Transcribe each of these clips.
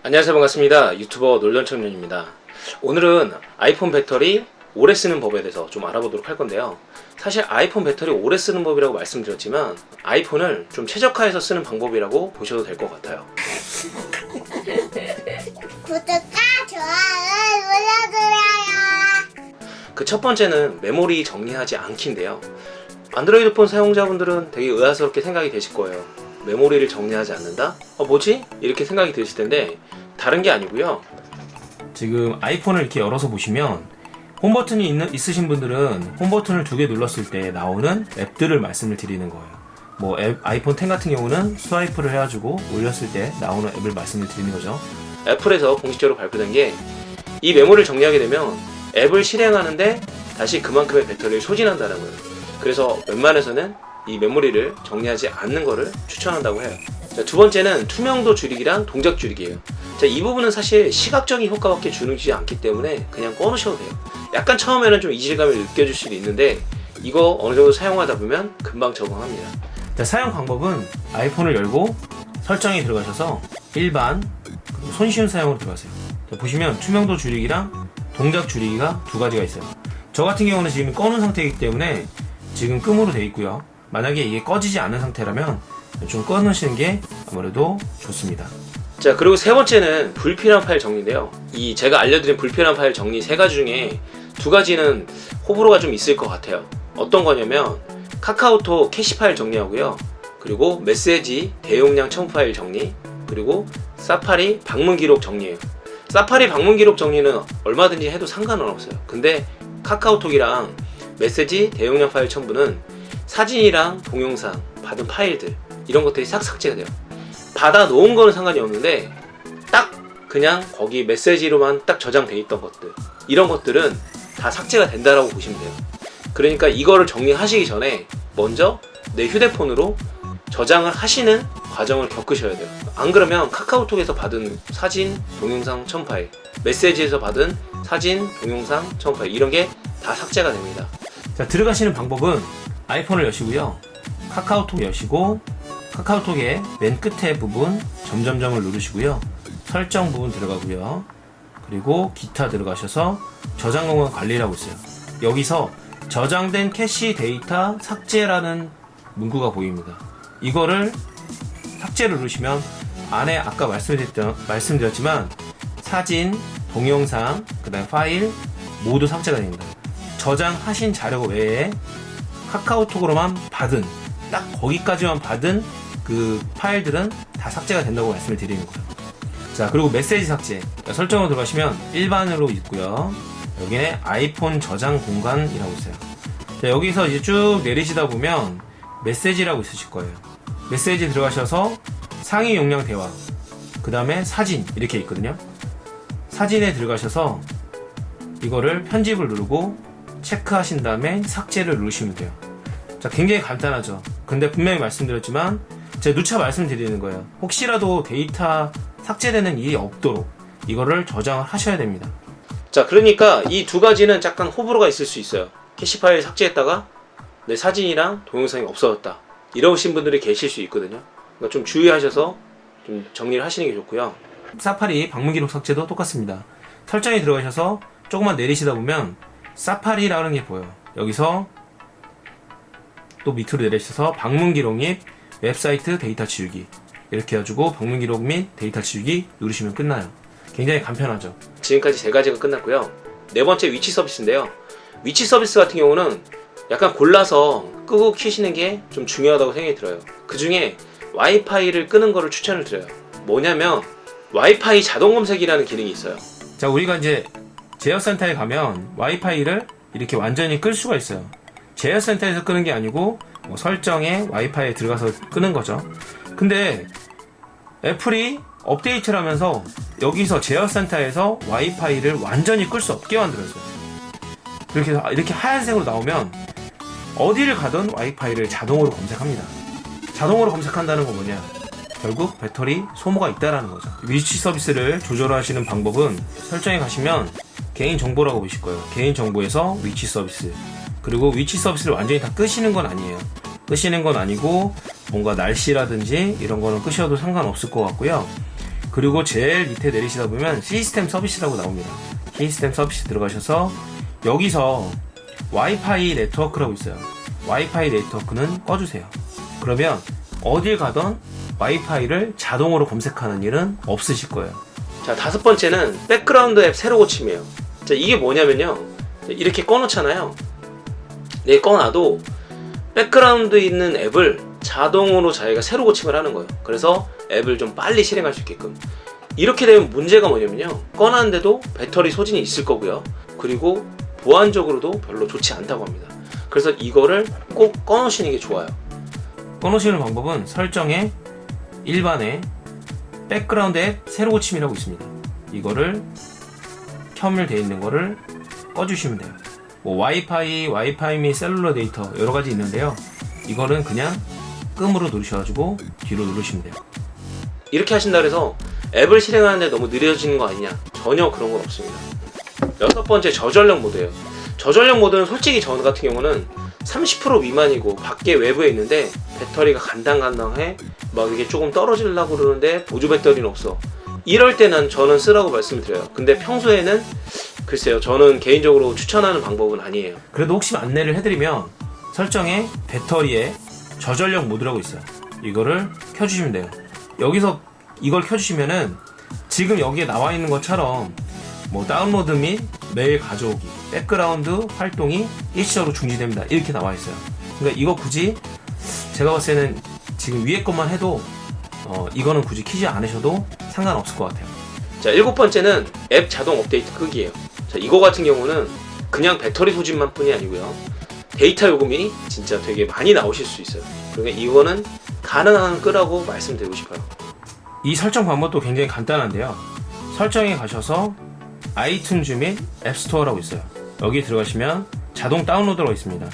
안녕하세요, 반갑습니다. 유튜버 놀던청년입니다. 오늘은 아이폰 배터리 오래 쓰는 법에 대해서 좀 알아보도록 할 건데요. 사실 아이폰 배터리 오래 쓰는 법이라고 말씀드렸지만 아이폰을 좀 최적화해서 쓰는 방법이라고 보셔도 될 것 같아요. 구독과 좋아요 눌러주세요. 그 첫 번째는 메모리 정리하지 않기인데요. 안드로이드 폰 사용자분들은 되게 의아스럽게 생각이 되실 거예요. 메모리를 정리하지 않는다? 뭐지? 이렇게 생각이 드실 텐데 다른 게 아니고요. 지금 아이폰을 이렇게 열어서 보시면 홈 버튼이 있으신 분들은 홈 버튼을 2개 눌렀을 때 나오는 앱들을 말씀을 드리는 거예요. 아이폰 10 같은 경우는 스와이프를 해가지고 올렸을 때 나오는 앱을 말씀을 드리는 거죠. 애플에서 공식적으로 발표된 게 이 메모리를 정리하게 되면 앱을 실행하는데 다시 그만큼의 배터리를 소진한다는 거예요. 그래서 웬만해서는 이 메모리를 정리하지 않는 거를 추천한다고 해요. 자, 두 번째는 투명도 줄이기랑 동작 줄이기예요. 자, 이 부분은 사실 시각적인 효과밖에 주지 않기 때문에 그냥 꺼놓으셔도 돼요. 약간 처음에는 좀 이질감을 느껴질 수도 있는데 이거 어느 정도 사용하다 보면 금방 적응합니다. 자, 사용 방법은 아이폰을 열고 설정에 들어가셔서 일반 그리고 손쉬운 사용으로 들어가세요. 자, 보시면 투명도 줄이기랑 동작 줄이기가 두 가지가 있어요. 저 같은 경우는 지금 꺼놓은 상태이기 때문에 지금 끔으로 되어 있고요. 만약에 이게 꺼지지 않은 상태라면 좀 꺼놓으시는 게 아무래도 좋습니다. 자, 그리고 세 번째는 불필요한 파일 정리인데요. 제가 알려드린 불필요한 파일 정리 3가지 중에 2가지는 호불호가 좀 있을 것 같아요. 어떤 거냐면 카카오톡 캐시 파일 정리하고요. 그리고 메시지 대용량 첨부 파일 정리, 그리고 사파리 방문 기록 정리예요. 사파리 방문 기록 정리는 얼마든지 해도 상관은 없어요. 근데 카카오톡이랑 메시지 대용량 파일 첨부는 사진이랑 동영상, 받은 파일들 이런 것들이 싹 삭제가 돼요. 받아 놓은 거는 상관이 없는데 딱 그냥 거기 메시지로만 딱 저장돼 있던 것들, 이런 것들은 다 삭제가 된다라고 보시면 돼요. 그러니까 이거를 정리하시기 전에 먼저 내 휴대폰으로 저장을 하시는 과정을 겪으셔야 돼요. 안 그러면 카카오톡에서 받은 사진, 동영상 첨부 파일, 메시지에서 받은 사진, 동영상 첨부 파일 이런 게 다 삭제가 됩니다. 자, 들어가시는 방법은 아이폰을 여시고요. 카카오톡 여시고 카카오톡의 맨 끝에 부분 점점점을 누르시고요. 설정 부분 들어가고요. 그리고 기타 들어가셔서 저장 공간 관리라고 있어요. 여기서 저장된 캐시 데이터 삭제라는 문구가 보입니다. 이거를 삭제를 누르시면 안에 아까 말씀드렸지만 사진, 동영상, 그 다음 파일 모두 삭제가 됩니다. 저장하신 자료 외에 카카오톡으로만 받은, 딱 거기까지만 받은 그 파일들은 다 삭제가 된다고 말씀을 드리는 거예요. 자, 그리고 메시지 삭제 설정으로 들어가시면 일반으로 있고요. 여기는 아이폰 저장 공간이라고 있어요. 자, 여기서 이제 쭉 내리시다 보면 메시지라고 있으실 거예요. 메시지 들어가셔서 상위 용량 대화, 그 다음에 사진 이렇게 있거든요. 사진에 들어가셔서 이거를 편집을 누르고 체크하신 다음에 삭제를 누르시면 돼요. 자, 굉장히 간단하죠. 근데 분명히 말씀드렸지만 제가 누차 말씀드리는 거예요. 혹시라도 데이터 삭제되는 일이 없도록 이거를 저장을 하셔야 됩니다. 자, 그러니까 이 2가지는 약간 호불호가 있을 수 있어요. 캐시 파일 삭제했다가 내 사진이랑 동영상이 없어졌다, 이러신 분들이 계실 수 있거든요. 그러니까 좀 주의하셔서 좀 정리를 하시는 게 좋고요. 사파리 방문 기록 삭제도 똑같습니다. 설정에 들어가셔서 조금만 내리시다 보면 사파리라는 게 보여요. 여기서 또 밑으로 내리셔서 방문 기록 및 웹사이트 데이터 지우기 이렇게 해가지고 방문 기록 및 데이터 지우기 누르시면 끝나요. 굉장히 간편하죠. 지금까지 3가지가 끝났고요. 4번째 위치 서비스인데요. 위치 서비스 같은 경우는 약간 골라서 끄고 켜시는 게 좀 중요하다고 생각이 들어요. 그 중에 와이파이를 끄는 거를 추천을 드려요. 뭐냐면 와이파이 자동 검색이라는 기능이 있어요. 자, 우리가 이제 제어센터에 가면 와이파이를 이렇게 완전히 끌 수가 있어요. 제어센터에서 끄는 게 아니고 설정에 와이파이에 들어가서 끄는 거죠. 근데 애플이 업데이트를 하면서 여기서 제어센터에서 와이파이를 완전히 끌 수 없게 만들었어요. 이렇게 하얀색으로 나오면 어디를 가든 와이파이를 자동으로 검색합니다. 자동으로 검색한다는 건 뭐냐? 결국 배터리 소모가 있다라는 거죠. 위치 서비스를 조절하시는 방법은 설정에 가시면 개인정보라고 보실 거예요. 개인정보에서 위치 서비스. 그리고 위치 서비스를 완전히 다 끄시는 건 아니에요. 끄시는 건 아니고 뭔가 날씨라든지 이런 거는 끄셔도 상관없을 것 같고요. 그리고 제일 밑에 내리시다 보면 시스템 서비스라고 나옵니다. 시스템 서비스 들어가셔서 여기서 와이파이 네트워크라고 있어요. 와이파이 네트워크는 꺼주세요. 그러면 어딜 가던 와이파이를 자동으로 검색하는 일은 없으실 거예요. 자, 5번째는 백그라운드 앱 새로 고침이에요. 자, 이게 뭐냐면요, 이렇게 꺼놓잖아요. 네, 꺼놔도 백그라운드에 있는 앱을 자동으로 자기가 새로 고침을 하는 거예요. 그래서 앱을 좀 빨리 실행할 수 있게끔. 이렇게 되면 문제가 뭐냐면요, 꺼놨는데도 배터리 소진이 있을 거고요, 그리고 보안적으로도 별로 좋지 않다고 합니다. 그래서 이거를 꼭 꺼놓으시는 게 좋아요. 꺼놓으시는 방법은 설정에 일반에 백그라운드 앱 새로 고침이라고 있습니다. 이거를 켜밀되어 있는 거를 꺼주시면 돼요. 뭐 와이파이 및 셀룰러 데이터 여러 가지 있는데요. 이거는 그냥 끔으로 누르셔가지고 뒤로 누르시면 돼요. 이렇게 하신다 그래서 앱을 실행하는데 너무 느려지는 거 아니냐? 전혀 그런 건 없습니다. 6번째, 저전력 모드예요. 저전력 모드는 솔직히 저 같은 경우는 30% 미만이고 밖에 외부에 있는데 배터리가 간당간당해, 막 이게 조금 떨어지려고 그러는데 보조 배터리는 없어. 이럴 때는 저는 쓰라고 말씀을 드려요. 근데 평소에는 글쎄요, 저는 개인적으로 추천하는 방법은 아니에요. 그래도 혹시 안내를 해드리면 설정에 배터리에 저전력 모드라고 있어요. 이거를 켜주시면 돼요. 여기서 이걸 켜주시면은 지금 여기에 나와 있는 것처럼 뭐 다운로드 및 메일 가져오기, 백그라운드 활동이 일시적으로 중지됩니다, 이렇게 나와 있어요. 그러니까 이거 굳이 제가 봤을 때는 지금 위에 것만 해도 이거는 굳이 키지 않으셔도 상관없을 것 같아요. 자, 7번째는 앱 자동 업데이트 끄기예요. 자, 이거 같은 경우는 그냥 배터리 소진만 뿐이 아니고요, 데이터 요금이 진짜 되게 많이 나오실 수 있어요. 그러니까 이거는 가능한 끄라고 말씀드리고 싶어요. 이 설정 방법도 굉장히 간단한데요. 설정에 가셔서 아이튠즈 및 앱스토어라고 있어요. 여기 들어가시면 자동 다운로드라고 있습니다.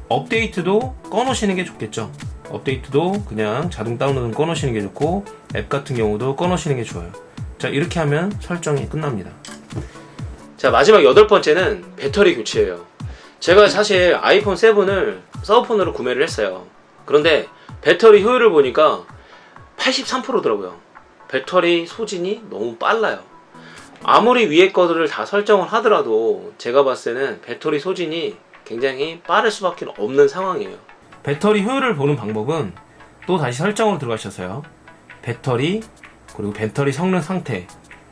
업데이트도 꺼놓으시는 게 좋겠죠. 업데이트도 그냥 자동 다운로드는 꺼놓으시는 게 좋고, 앱 같은 경우도 꺼놓으시는 게 좋아요. 자, 이렇게 하면 설정이 끝납니다. 자, 마지막 8번째는 배터리 교체예요. 제가 사실 아이폰 7을 서브폰으로 구매를 했어요. 그런데 배터리 효율을 보니까 83%더라고요. 배터리 소진이 너무 빨라요. 아무리 위에 것들을 다 설정을 하더라도 제가 봤을 때는 배터리 소진이 굉장히 빠를 수밖에 없는 상황이에요. 배터리 효율을 보는 방법은 또 다시 설정으로 들어가셔서요, 배터리, 그리고 배터리 성능 상태,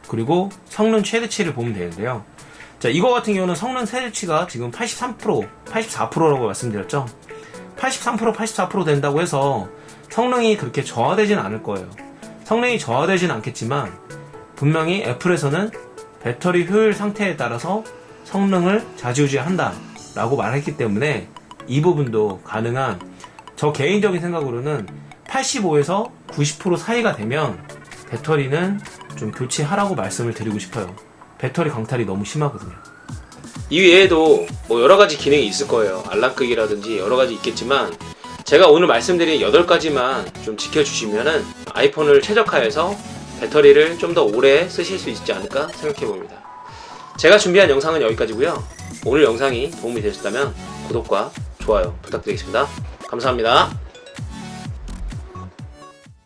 그리고 성능 최대치를 보면 되는데요. 자, 이거 같은 경우는 성능 최대치가 지금 83%, 84%라고 말씀드렸죠. 83%, 84% 된다고 해서 성능이 그렇게 저하되진 않을 거예요. 성능이 저하되진 않겠지만 분명히 애플에서는 배터리 효율 상태에 따라서 성능을 좌지우지한다 라고 말했기 때문에 이 부분도 가능한, 저 개인적인 생각으로는 85에서 90% 사이가 되면 배터리는 좀 교체하라고 말씀을 드리고 싶어요. 배터리 강탈이 너무 심하거든요. 이 외에도 뭐 여러가지 기능이 있을 거예요. 알람 끄기라든지 여러가지 있겠지만 제가 오늘 말씀드린 8가지만 좀 지켜주시면은 아이폰을 최적화해서 배터리를 좀 더 오래 쓰실 수 있지 않을까 생각해 봅니다. 제가 준비한 영상은 여기까지고요. 오늘 영상이 도움이 되셨다면 구독과 좋아요 부탁드리겠습니다. 감사합니다.